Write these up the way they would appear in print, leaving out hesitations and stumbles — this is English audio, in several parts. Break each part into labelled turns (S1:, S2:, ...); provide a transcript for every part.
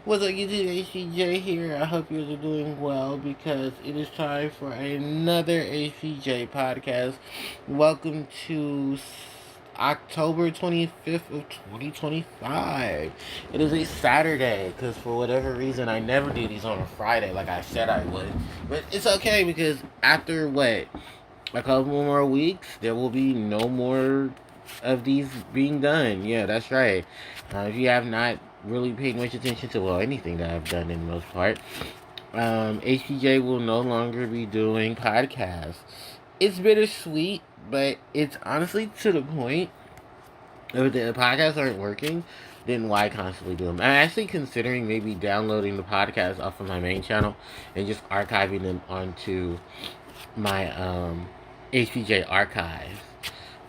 S1: What's up, YouTube? HPJ here. I hope you guys are doing well because it is time for another HPJ podcast. Welcome to October 25th of 2025. It is a Saturday because for whatever reason I never do these on a Friday like I said I would. But it's okay because after what? A couple more weeks, there will be no more of these being done. Yeah, that's right. If you have not really paid much attention to, well, anything that I've done in the most part, HPJ will no longer be doing podcasts. It's bittersweet, but it's honestly to the point. If the podcasts aren't working, then why constantly do them? I'm actually considering maybe downloading the podcast off of my main channel and just archiving them onto my HPJ archives,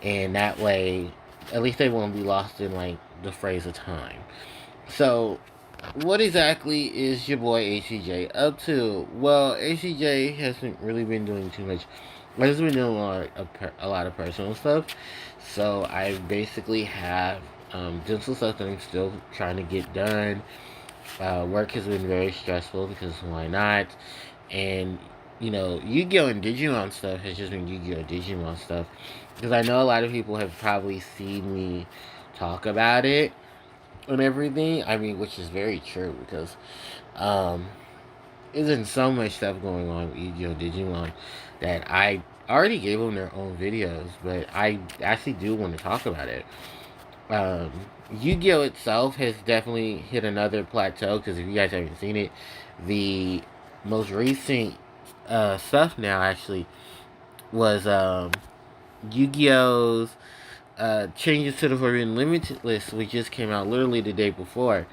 S1: and that way, at least they won't be lost in like the phrase of time. So, what exactly is your boy HPJ up to? Well, HPJ hasn't really been doing too much. I've just been doing a lot of personal stuff. So I basically have dental stuff that I'm still trying to get done. Work has been very stressful because why not? And Yu-Gi-Oh! And Digimon stuff has just been Yu-Gi-Oh! Digimon stuff. Because I know a lot of people have probably seen me talk about it and everything. I mean, which is very true because isn't so much stuff going on with Yu-Gi-Oh! Digimon that I already gave them their own videos, but I actually do want to talk about it. Um, Yu-Gi-Oh! Itself has definitely hit another plateau because if you guys haven't seen it, the most recent stuff now actually was Yu-Gi-Oh's changes to the Forbidden Limited list, which just came out literally the day before.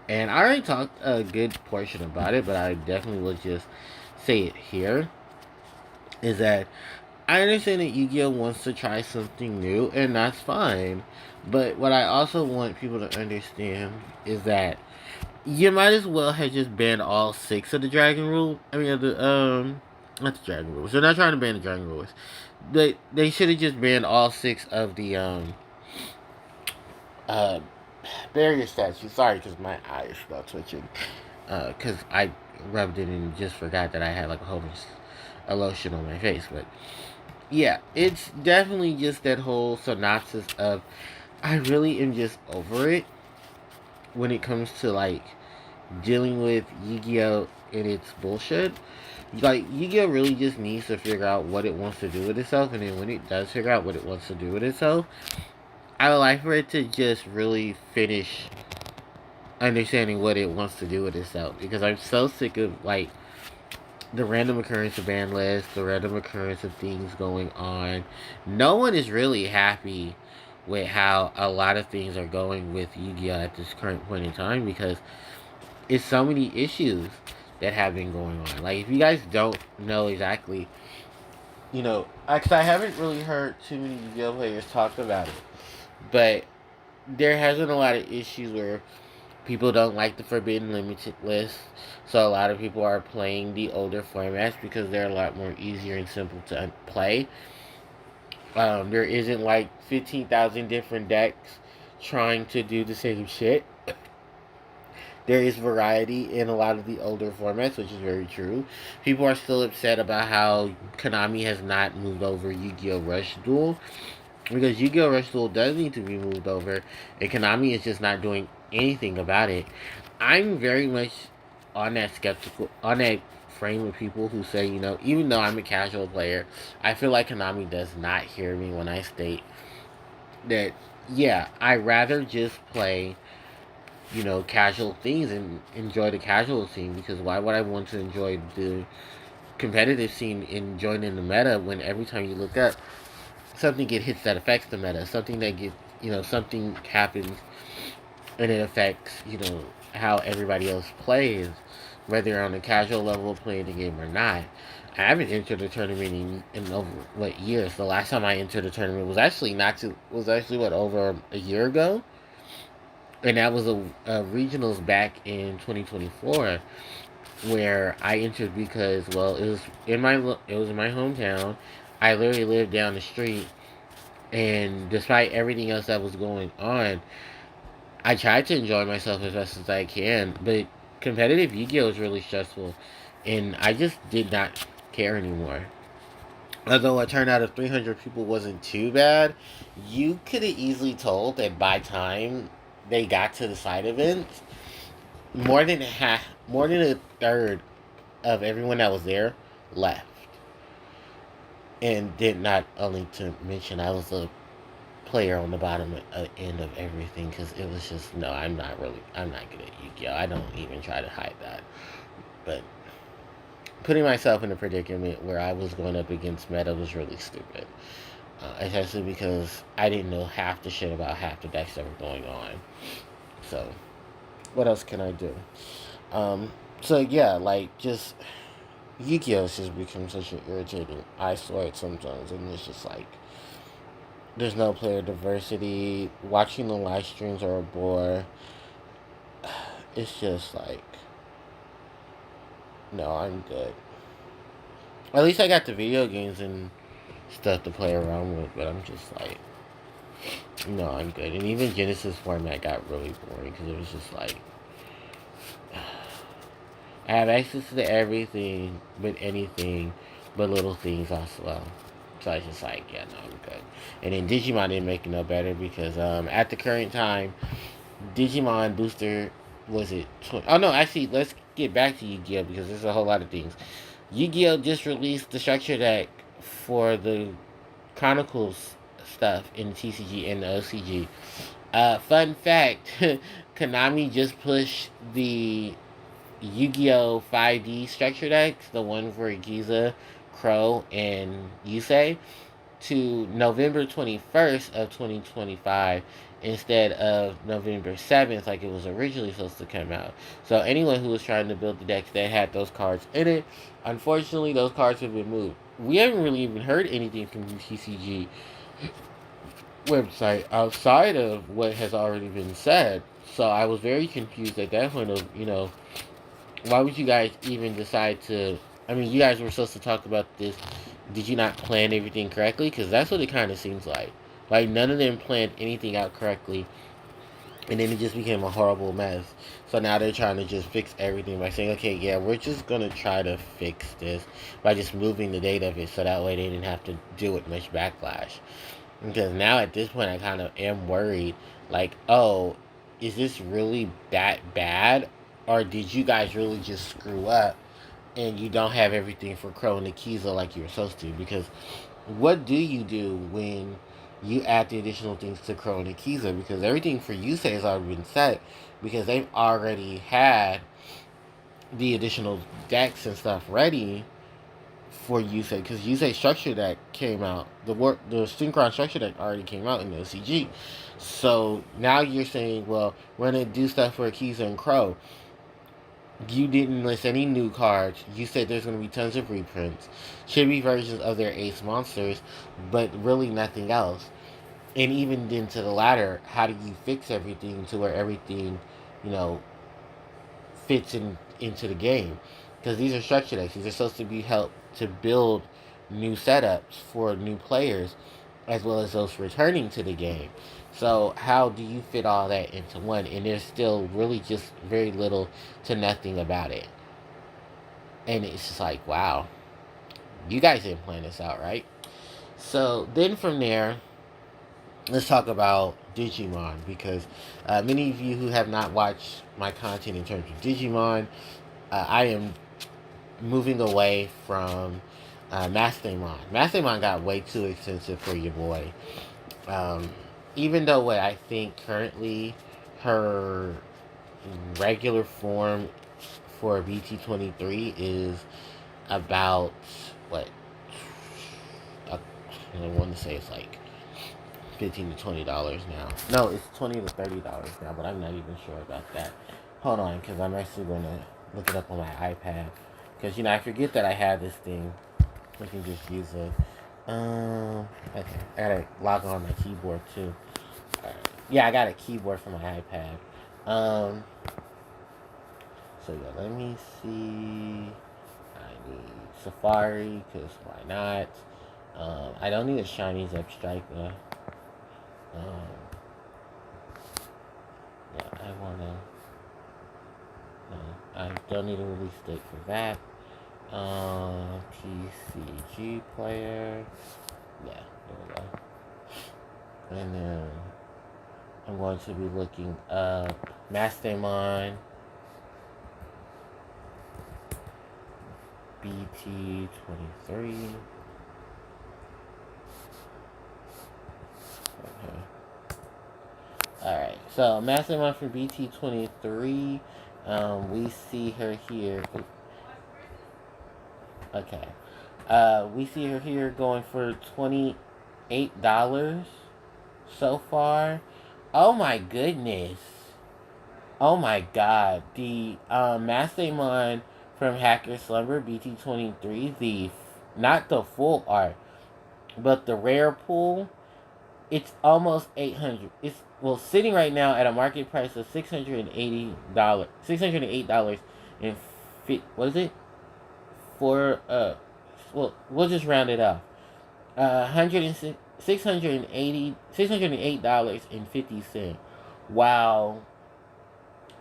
S1: And I already talked a good portion about it, but I definitely will just say it here. Is that I understand that Yu-Gi-Oh wants to try something new, and that's fine. But what I also want people to understand is that you might as well have just banned all 6 of the Dragon Rule. I mean, not the Dragon Rules. They're not trying to ban the Dragon Rules. They should have just banned all 6 of the uh barrier statues. Sorry, because my eyes start twitching. Because I rubbed it and just forgot that I had like a whole bunch of lotion on my face. But yeah, it's definitely just that whole synopsis of I really am just over it when it comes to like dealing with Yu-Gi-Oh! And its bullshit. Like, Yu-Gi-Oh! Really just needs to figure out what it wants to do with itself, and then when it does figure out what it wants to do with itself, I would like for it to just really finish understanding what it wants to do with itself. Because I'm so sick of, like, the random occurrence of ban lists, the random occurrence of things going on. No one is really happy with how a lot of things are going with Yu-Gi-Oh! At this current point in time because it's so many issues that have been going on. Like, if you guys don't know exactly, because I haven't really heard too many Yu-Gi-Oh! Players talk about it, but there has been a lot of issues where people don't like the Forbidden Limited list, so a lot of people are playing the older formats because they're a lot more easier and simple to play. There isn't like 15,000 different decks trying to do the same shit. There is variety in a lot of the older formats, which is very true. People are still upset about how Konami has not moved over Yu-Gi-Oh! Rush Duel. Because Yu-Gi-Oh! Rush Duel does need to be moved over, and Konami is just not doing anything about it. I'm very much on that frame of people who say, even though I'm a casual player, I feel like Konami does not hear me when I state that, yeah, I rather just play casual things and enjoy the casual scene because why would I want to enjoy the competitive scene and join in the meta when every time you look up something get hits that affects the meta, something that get something happens and it affects how everybody else plays, whether you're on a casual level of playing the game or not. I haven't entered a tournament in over what years. The last time I entered a tournament was actually over a year ago, and that was a regionals back in 2024 where I entered because it was in my hometown. I literally lived down the street, and despite everything else that was going on, I tried to enjoy myself as best as I can. But competitive Yu-Gi-Oh was really stressful, and I just did not care anymore. Although it turned out if 300 people wasn't too bad, you could have easily told that by time they got to the side events, more than a third of everyone that was there left. And did not only to mention I was a player on the bottom end of everything because it was just no, I'm not good at Yu-Gi-Oh. I don't even try to hide that. But putting myself in a predicament where I was going up against meta was really stupid. Especially because I didn't know half the shit about half the decks that were going on. So, what else can I do? So yeah, like just Yu-Gi-Oh has just become such an irritating eyesore sometimes, and it's just like there's no player diversity. Watching the live streams are a bore. It's just like no, I'm good. At least I got the video games and stuff to play around with, but I'm just like no, I'm good. And even Genesis format got really boring because it was just like I have access to everything, but anything, but little things as well. So I was just like, yeah, no, I'm good. And then Digimon didn't make it no better because at the current time, Digimon Booster was it? Oh no, actually, let's get back to Yu-Gi-Oh because there's a whole lot of things. Yu-Gi-Oh just released the structure deck for the Chronicles stuff in the TCG and the OCG. Fun fact: Konami just pushed the Yu-Gi-Oh! 5D structure decks, the one for Giza, Crow, and Yusei, to November 21st of 2025 instead of November 7th like it was originally supposed to come out. So anyone who was trying to build the decks that had those cards in it, unfortunately those cards have been moved. We haven't really even heard anything from the TCG website outside of what has already been said. So I was very confused at that point of, why would you guys even decide to? I mean, you guys were supposed to talk about this. Did you not plan everything correctly? Because that's what it kind of seems like. Like, none of them planned anything out correctly. And then it just became a horrible mess. So now they're trying to just fix everything by saying, okay, yeah, we're just going to try to fix this by just moving the date of it so that way they didn't have to deal with much backlash. Because now at this point, I kind of am worried. Like, oh, is this really that bad? Or did you guys really just screw up and you don't have everything for Crow and Akiza like you were supposed to? Because what do you do when you add the additional things to Crow and Akiza? Because everything for Yusei has already been set because they've already had the additional decks and stuff ready for Yusei, because Yusei structure deck came out. The Synchron structure deck already came out in the OCG. So now you're saying, well, we're gonna do stuff for Akiza and Crow. You didn't list any new cards. You said there's gonna be tons of reprints, chibi versions of their ace monsters, but really nothing else. And even then, to the latter, how do you fix everything to where everything, you know, fits into the game? Because these are structure decks. These are supposed to be help to build new setups for new players, as well as those returning to the game. So how do you fit all that into one? And there's still really just very little to nothing about it. And it's just like, wow, you guys didn't plan this out, right? So then from there, let's talk about Digimon, because many of you who have not watched my content in terms of Digimon, I am moving away from Mastemon. Mastemon got way too expensive for your boy. Um, Even though what I think currently her regular form for BT23 is about what I want to say it's like $15 to $20 now. No, it's $20 to $30 now, but I'm not even sure about that. Hold on, because I'm actually going to look it up on my iPad. Because, I forget that I have this thing. I can just use it. Okay. I gotta log on my keyboard, too. Yeah, I got a keyboard for my iPad. So, yeah, let me see. I need Safari, because why not? I don't need a shiny Zep Striker. Yeah, I wanna. No, I don't need a release date for that. TCG player. Yeah, there we go. And then I'm going to be looking up Mastermind BT23. Okay. Alright, so Mastermind from BT23. We see her here. Okay. We see her here going for $28 so far. Oh my goodness. Oh my god. The Mastermind from Hacker Slumber BT23, not the full art, but the rare pool, it's almost 800. It's sitting right now at a market price of $680. $608 and what is it? For we'll just round it up. $608.50. Wow.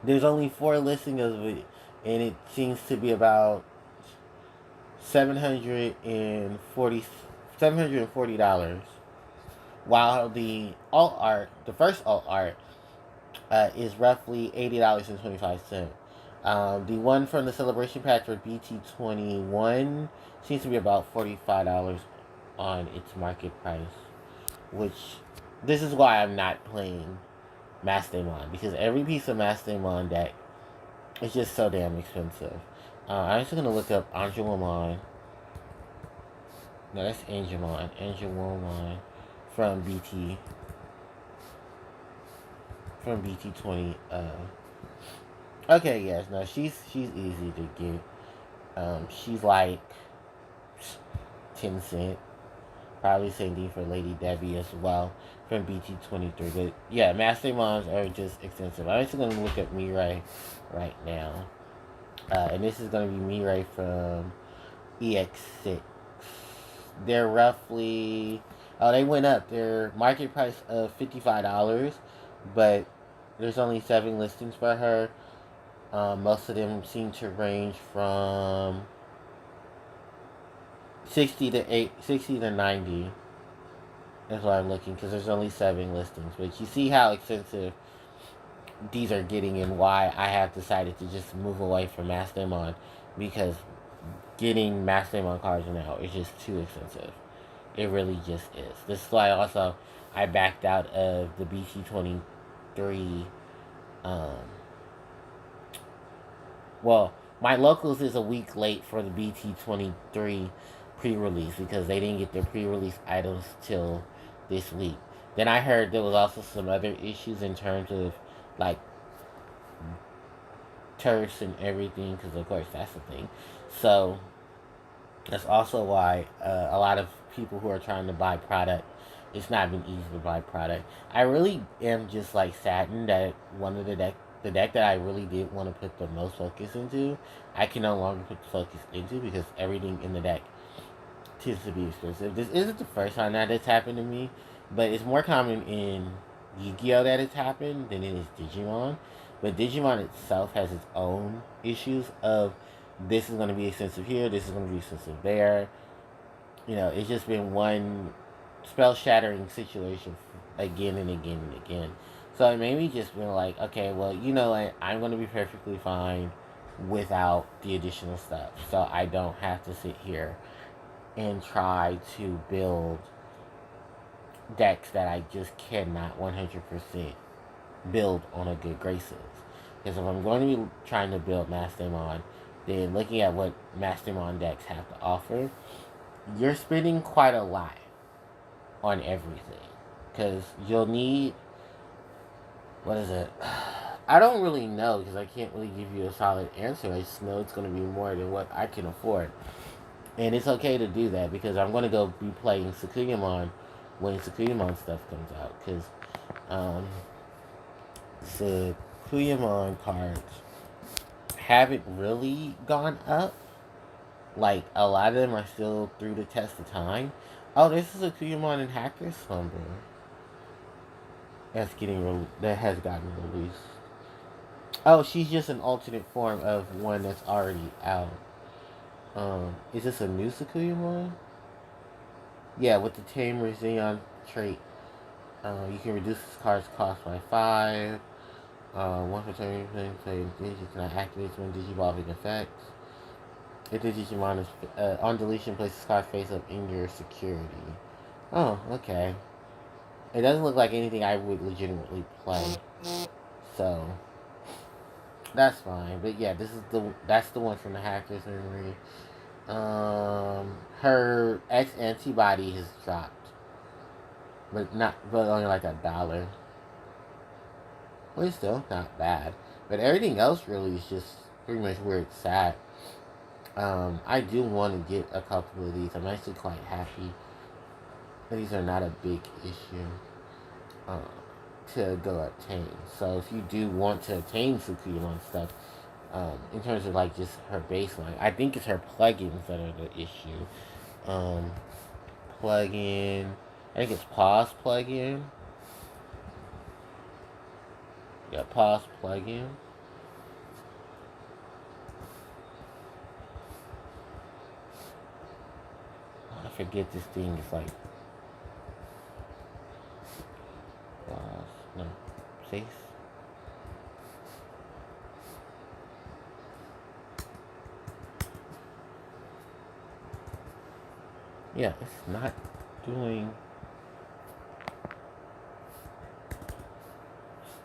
S1: There's only 4 listings of it, and it seems to be about $740. While the alt art, the first alt art, is roughly $80.25. The one from the celebration pack for BT21 seems to be about $45 on its market price, which this is why I'm not playing Mastermind, because every piece of Mastermind deck is just so damn expensive. I'm just gonna look up Angelomon. No, that's Angelomon. Angelomon from BT20. Okay, yes, no, she's easy to get. She's like 10 cent. Probably same thing for Lady Debbie as well from BT23. But yeah, Masterminds are just extensive. I'm actually gonna look at Mirai right now. And this is gonna be Mirai from EX6. They're roughly they went up. Their market price of $55, but there's only 7 listings for her. Most of them seem to range from 60 to 90. That's why I'm looking, because there's only 7 listings. But you see how expensive these are getting, and why I have decided to just move away from Mastermind, because getting Mastermind cards now is just too expensive. It really just is. This is why also I backed out of the BT23. My locals is a week late for the BT23 pre-release, because they didn't get their pre-release items till this week. Then I heard there was also some other issues in terms of like turfs and everything, because of course that's the thing. So that's also why a lot of people who are trying to buy product, it's not been easy to buy product. I really am just like saddened that one of the deck that I really did want to put the most focus into, I can no longer put the focus into, because everything in the deck tends to be expensive. This isn't the first time that it's happened to me, but it's more common in Yu-Gi-Oh! That it's happened than it is Digimon. But Digimon itself has its own issues of, this is going to be expensive here, this is going to be expensive there. You know, it's just been one spell-shattering situation again and again and again. So it made me just be like, okay, well, you know what, I'm going to be perfectly fine without the additional stuff. So I don't have to sit here and try to build decks that I just cannot 100% build on a good graces. Because if I'm going to be trying to build Mastermind, then looking at what Mastermind decks have to offer, you're spending quite a lot on everything. Because you'll need, what is it? I don't really know, because I can't really give you a solid answer. I just know it's going to be more than what I can afford. And it's okay to do that, because I'm going to go be playing Sakuyamon when Sakuyamon stuff comes out. Because Sakuyamon cards haven't really gone up. Like, a lot of them are still through the test of time. Oh, this is Sakuyamon and Hacker Slumber that has gotten released. Oh, she's just an alternate form of one that's already out. Is this a new Sakuya one? Yeah, with the Tamer Xeon trait, you can reduce this card's cost by 5. Once per turn, play Digi cannot activate when Digivolving effects. If the Digimon is on deletion, place this card face up in your security. Oh, okay. It doesn't look like anything I would legitimately play, so that's fine. But yeah, that's the one from the Hacker's Memory. Her X antibody has dropped, but only like $1. Well, it's still not bad. But everything else really is just pretty much where it's at. I do want to get a couple of these. I'm actually quite happy. These are not a big issue uh, to go obtain. So if you do want to obtain Fukuyama stuff, in terms of like just her baseline, I think it's her plugins that are the issue. Um, Plugin, I think it's Pause plugin. Yeah, Pause plugin. I forget this thing is like no, face. Yeah, it's not doing.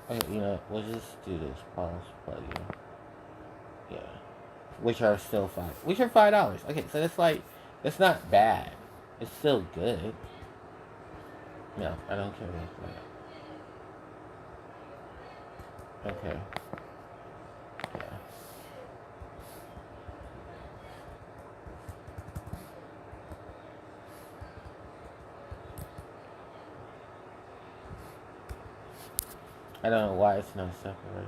S1: Okay, we'll just do this pause plugin. Yeah, which are still $5. Okay, so it's like it's not bad. It's still good. No, I don't care about that. Okay. Yeah. I don't know why it's not separated.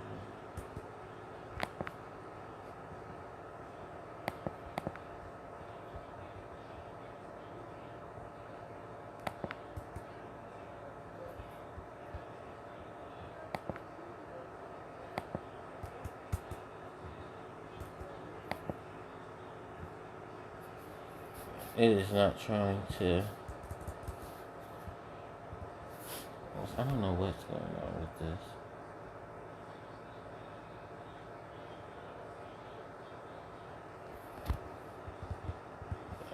S1: It is not trying to. I don't know what's going on with this.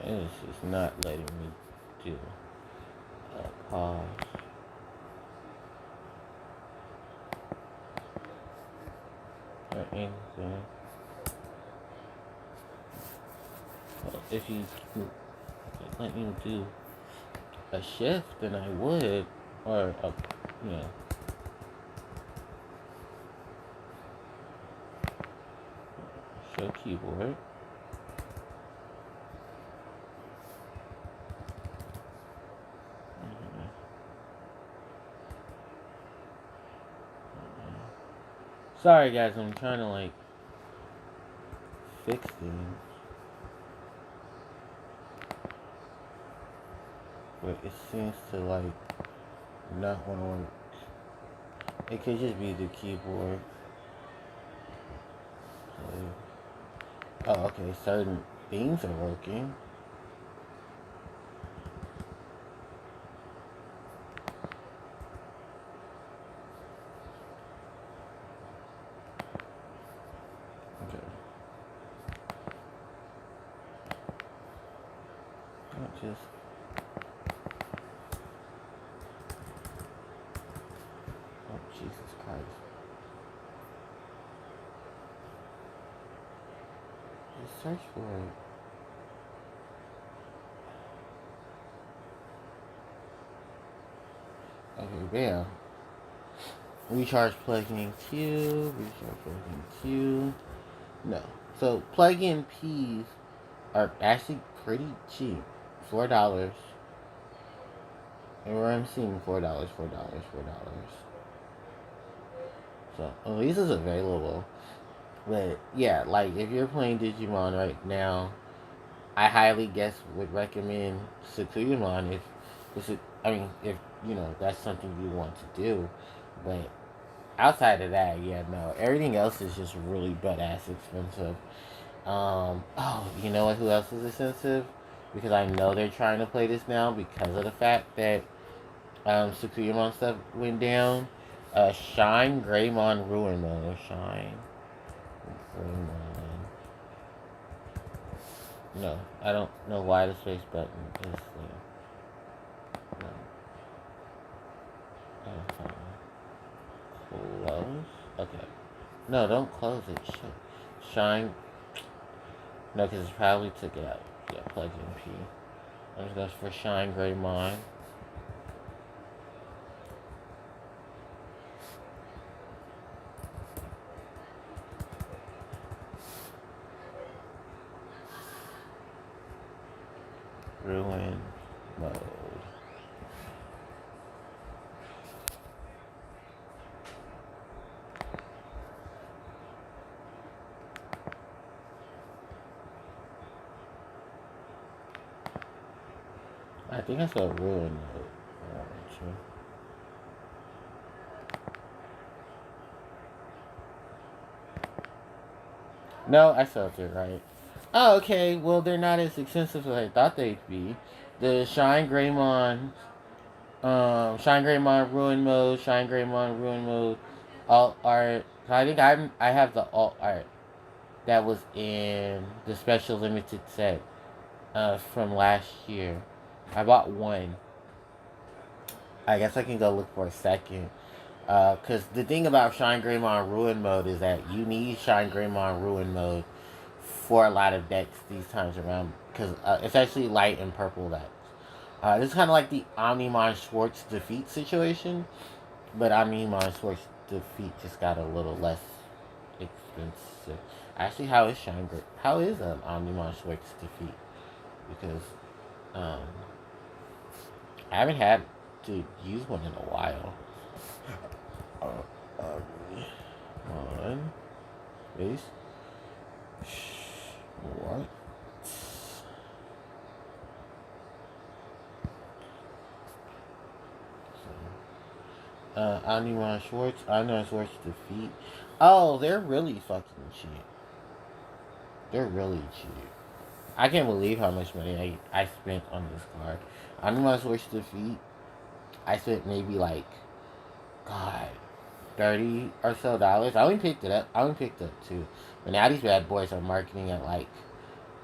S1: It is just not letting me do a pause. Or anything. Well, if you let me do a shift, then I would, or a, you know, show keyboard. Sorry guys, I'm trying to like fix things. But it seems to like not want to work. It could just be the keyboard. Oh, okay, certain things are working. Okay. Not just. Oh, Jesus Christ. Just search for it. Okay, bam. Recharge plugin Q. Recharge plugin Q. No. So plugin P's are actually pretty cheap. $4. And where I'm seeing $4. So at least it's available. But yeah, like if you're playing Digimon right now, I highly would recommend Sakuyamon if if that's something you want to do. But outside of that, yeah, no. Everything else is just really butt ass expensive. Oh, you know what? Who else is expensive? Because I know they're trying to play this now because of the fact that Sukuyamon stuff went down. Shine Greymon Ruin Mode. Shine Greymon. No, I don't know why the space button is there. No. Close? Okay. No, don't close it. Shine. No, because it probably took it out. Yeah, plug in P. I'm just going for Shine Greymon. Ruin Mode. I think I saw Ruin Mode. No, I spelled it right. Oh, okay. Well, they're not as expensive as I thought they'd be. The Shine Greymon Ruin Mode, Shine Greymon Ruin Mode, alt art. So I think I have the alt art that was in the special limited set from last year. I bought one. I guess I can go look for a second. Because the thing about Shine Greymon Ruin Mode is that you need Shine Greymon Ruin Mode for a lot of decks these times around. Because it's actually light and purple decks. This is kind of like the Omnimon Schwartz defeat situation. But Omnimon Schwartz defeat just got a little less expensive. Actually, how is Omnimon Schwartz defeat? Because um, I haven't had to use one in a while. On base. What? Omnimon Schwartz. Omnimon Schwartz defeat. Oh, they're really fucking cheap. They're really cheap. I can't believe how much money I spent on this card. Omnimon Schwartz defeat. I spent maybe like, God, $30 or so. I only picked it up. I only picked up two. But now these bad boys are marketing at like,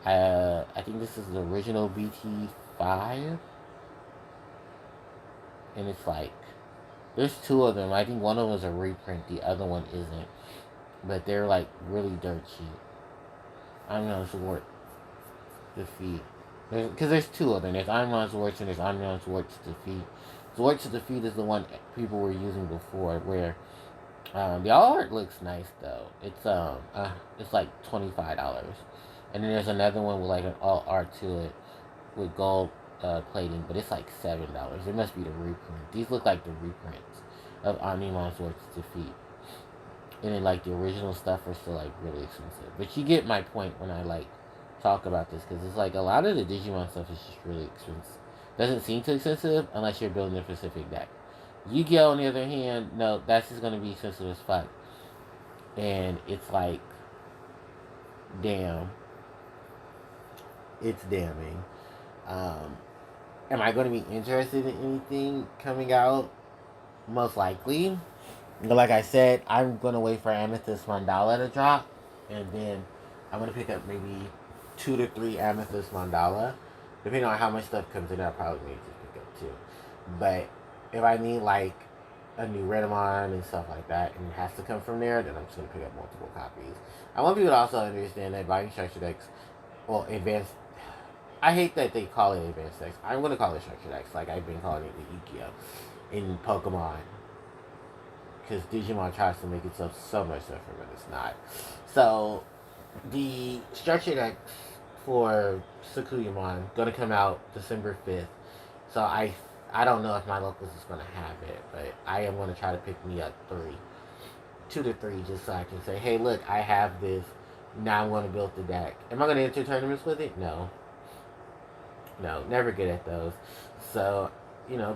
S1: I think this is the original BT5, and it's like, there's two of them. I think one of them is a reprint. The other one isn't. But they're like really dirt cheap. I don't know. It's worth defeat. Because there's two of them. There's Omnimon Schwartz and there's Omnimon Schwartz defeat. Schwartz defeat is the one people were using before, where the art looks nice though. It's like $25, and then there's another one with like an all art to it with gold plating, but it's like $7. It must be the reprint. These look like the reprints of Omnimon Schwartz defeat, and then like the original stuff are still like really expensive. But you get my point when I like talk about this, because it's like a lot of the Digimon stuff is just really expensive. Doesn't seem too expensive unless you're building a specific deck. Yu-Gi-Oh! On the other hand, no, that's just gonna be expensive as fuck. And it's like, damn. It's damning. Um, am I gonna be interested in anything coming out? Most likely. But like I said, I'm gonna wait for Amethyst Mandala to drop, and then I'm gonna pick up maybe 2 to 3 Amethyst Mandala. Depending on how much stuff comes in, I'll probably maybe just pick up 2. But if I need like a new Redamon and stuff like that, and it has to come from there, then I'm just gonna pick up multiple copies. I want people to also understand that buying structure decks, well, advanced. I hate that they call it advanced decks. I'm gonna call it structure decks, like I've been calling it the Yu-Gi-Oh! In Pokemon, because Digimon tries to make itself so much different, but it's not. So the structure decks for Sukuyamon gonna come out December 5th. So I don't know if my locals is gonna have it, but I am gonna try to pick me up 2 to 3, just so I can say, hey, look, I have this. Now I'm gonna build the deck. Am I gonna enter tournaments with it? No, never good at those. So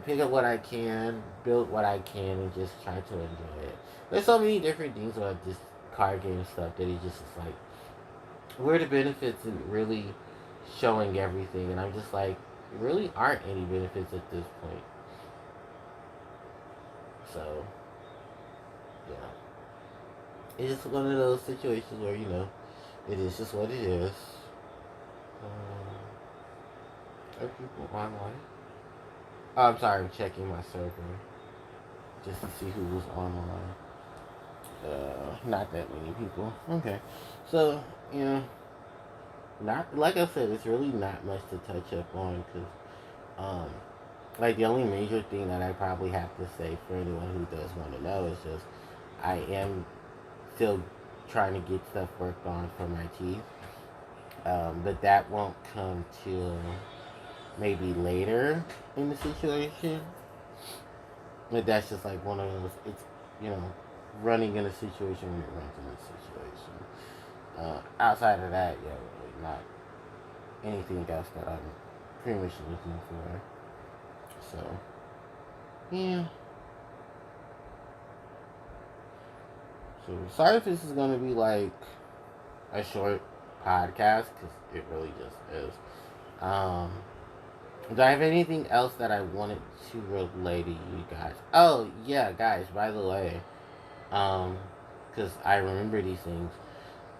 S1: pick up what I can, build what I can, and just try to enjoy it. There's so many different things about this card game stuff that it just is like, where are the benefits and really showing everything? And I'm just like, really aren't any benefits at this point. So, yeah. It's just one of those situations where, it is just what it is. Are people online? Oh, I'm sorry, I'm checking my server just to see who was online. Not that many people. Okay. So, not, like I said, it's really not much to touch up on because, like, the only major thing that I probably have to say for anyone who does want to know is just I am still trying to get stuff worked on for my teeth. But that won't come till maybe later in the situation. But that's just like one of those, it's, you know, running in a situation when it runs in a situation. Outside of that, yeah, really not anything else that I'm pretty much looking for. So, yeah. So, sorry if this is going to be like a short podcast, because it really just is. Do I have anything else that I wanted to relay to you guys? Oh, yeah, guys, by the way, because I remember these things.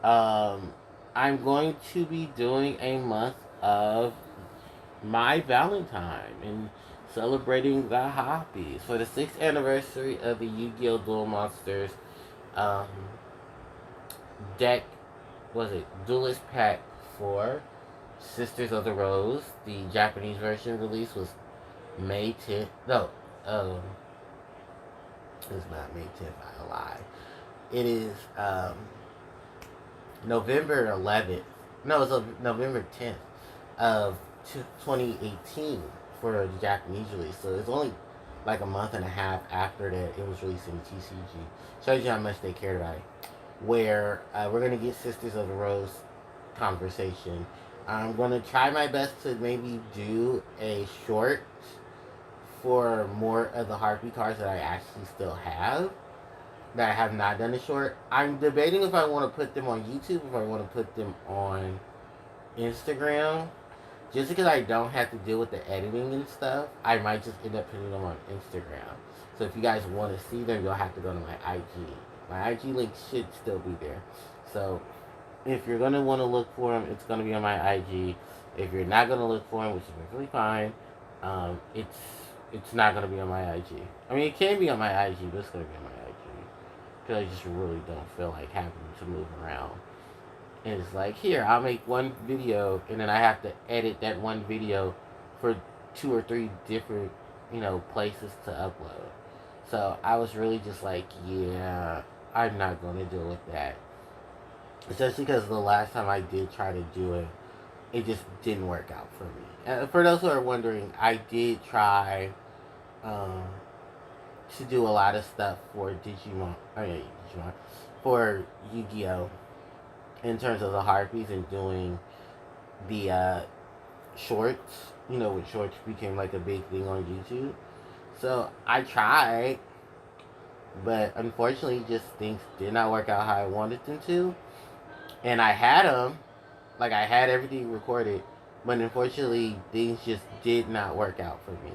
S1: I'm going to be doing a month of my Valentine and celebrating the Harpies for the 6th anniversary of the Yu-Gi-Oh! Duel Monsters um, deck. Was it Duelist Pack 4? Sisters of the Rose. The Japanese version release was May 10th. No, it's not May 10th. I lie. It is November 11th. No, it's November 10th of 2018 for the Japanese release. So it's only like a month and a half after that it was released in TCG. Shows you how much they cared about it. Where we're gonna get Sisters of the Rose conversation. I'm gonna try my best to maybe do a short for more of the Harpie cards that I actually still have. That I have not done a short. I'm debating if I want to put them on YouTube, if I want to put them on Instagram. Just because I don't have to deal with the editing and stuff, I might just end up putting them on Instagram. So if you guys want to see them, you'll have to go to my IG. My IG link should still be there. So if you're going to want to look for them, it's going to be on my IG. If you're not going to look for them, which is perfectly fine, it's not going to be on my IG. I mean, it can be on my IG, but it's going to be on my IG. Because I just really don't feel like having to move around. And it's like, here, I'll make one video, and then I have to edit that one video for 2 or 3 different, places to upload. So I was really just like, yeah, I'm not going to deal with that. Especially because the last time I did try to do it, it just didn't work out for me. And for those who are wondering, I did try to do a lot of stuff for for Yu-Gi-Oh! In terms of the Harpies and doing the shorts, when shorts became like a big thing on YouTube. So I tried, but unfortunately just things did not work out how I wanted them to. And I had them, like I had everything recorded, but unfortunately things just did not work out for me.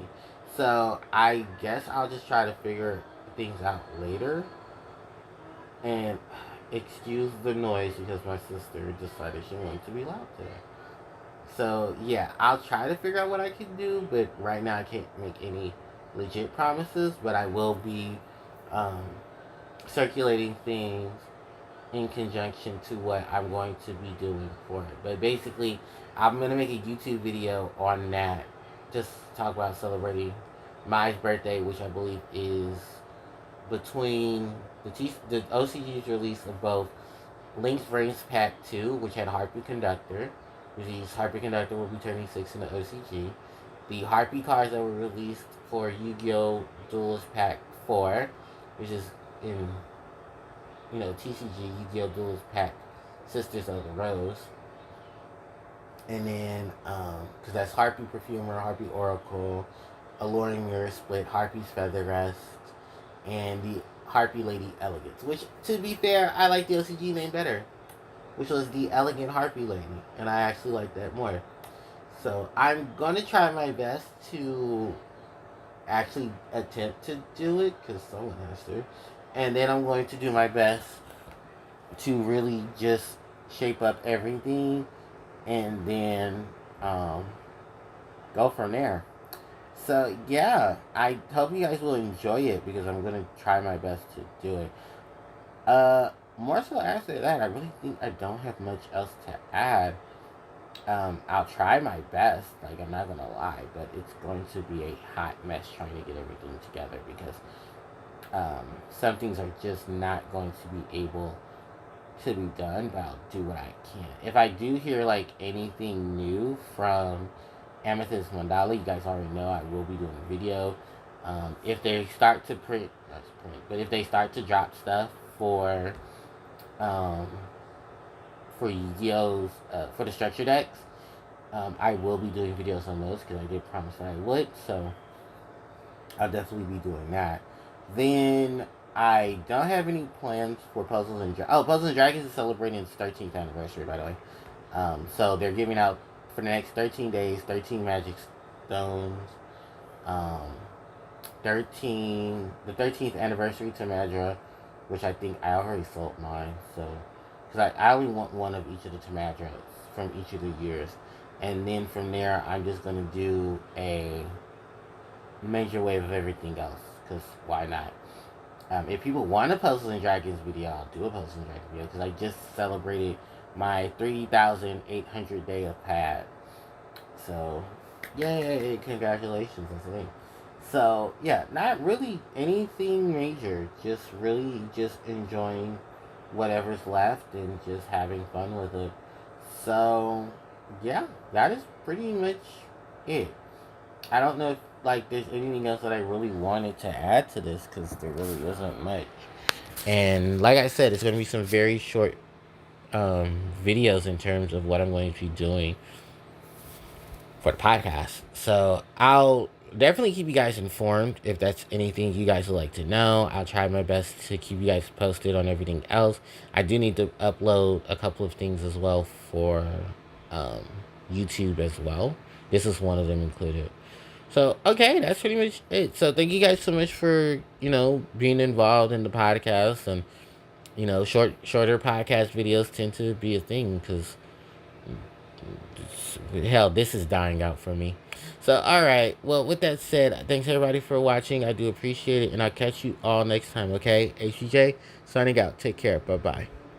S1: So I guess I'll just try to figure things out later. And excuse the noise because my sister decided she wanted to be loud today. So yeah, I'll try to figure out what I can do, but right now I can't make any legit promises. But I will be circulating things in conjunction to what I'm going to be doing for it. But basically, I'm going to make a YouTube video on that. Just talk about celebrating Mai's birthday, which I believe is between the OCG's release of both Link's Reigns Pack 2, which had Harpie Conductor, which is Harpie Conductor will be turning 6 in the OCG. The Harpie cards that were released for Yu-Gi-Oh! Duelist Pack 4, which is in TCG, Yu-Gi-Oh! Duelist Pack Sisters of the Rose. And then, because that's Harpie Perfumer, Harpie Oracle, Alluring Mirror Split, Harpie's Feather Rest, and the Harpie Lady Elegance. Which, to be fair, I like the OCG name better, which was the Elegant Harpie Lady, and I actually like that more. So I'm gonna try my best to actually attempt to do it, because someone has to, and then I'm going to do my best to really just shape up everything, and then go from there. So yeah, I hope you guys will enjoy it, because I'm gonna try my best to do it. More so after that, I really think I don't have much else to add. I'll try my best, like, I'm not gonna lie, but it's going to be a hot mess trying to get everything together, because some things are just not going to be able to be done, but I'll do what I can. If I do hear like anything new from Amethyst Mandala, you guys already know I will be doing a video. If they start to not to print, but if they start to drop stuff um, for Yu-Gi-Oh's, for the structure decks, I will be doing videos on those, because I did promise that I would, so I'll definitely be doing that. Then I don't have any plans for Puzzles and Puzzles and Dragons is celebrating its 13th anniversary, by the way. So they're giving out for the next 13 days 13 Magic Stones. Um, 13th anniversary to Madra, which I think I already sold mine. So, because I only want one of each of the Tamadras from each of the years, and then from there I'm just gonna do a major wave of everything else, because why not? If people want a Puzzles and Dragons video, I'll do a Puzzles and Dragons video, because I just celebrated my 3,800 day of pad. So, yay, congratulations, that's the thing. So, yeah, not really anything major, just really just enjoying whatever's left and just having fun with it. So, yeah, that is pretty much it. I don't know if like there's anything else that I really wanted to add to this, because there really isn't much. And like I said, it's going to be some very short videos in terms of what I'm going to be doing for the podcast. So I'll definitely keep you guys informed if that's anything you guys would like to know. I'll try my best to keep you guys posted on everything else. I do need to upload a couple of things as well for um, YouTube as well. This is one of them included. So, okay, that's pretty much it. So, thank you guys so much for, being involved in the podcast. And, shorter podcast videos tend to be a thing, because, hell, this is dying out for me. So, all right. Well, with that said, thanks everybody for watching. I do appreciate it. And I'll catch you all next time, okay? HPJ, signing out. Take care. Bye-bye.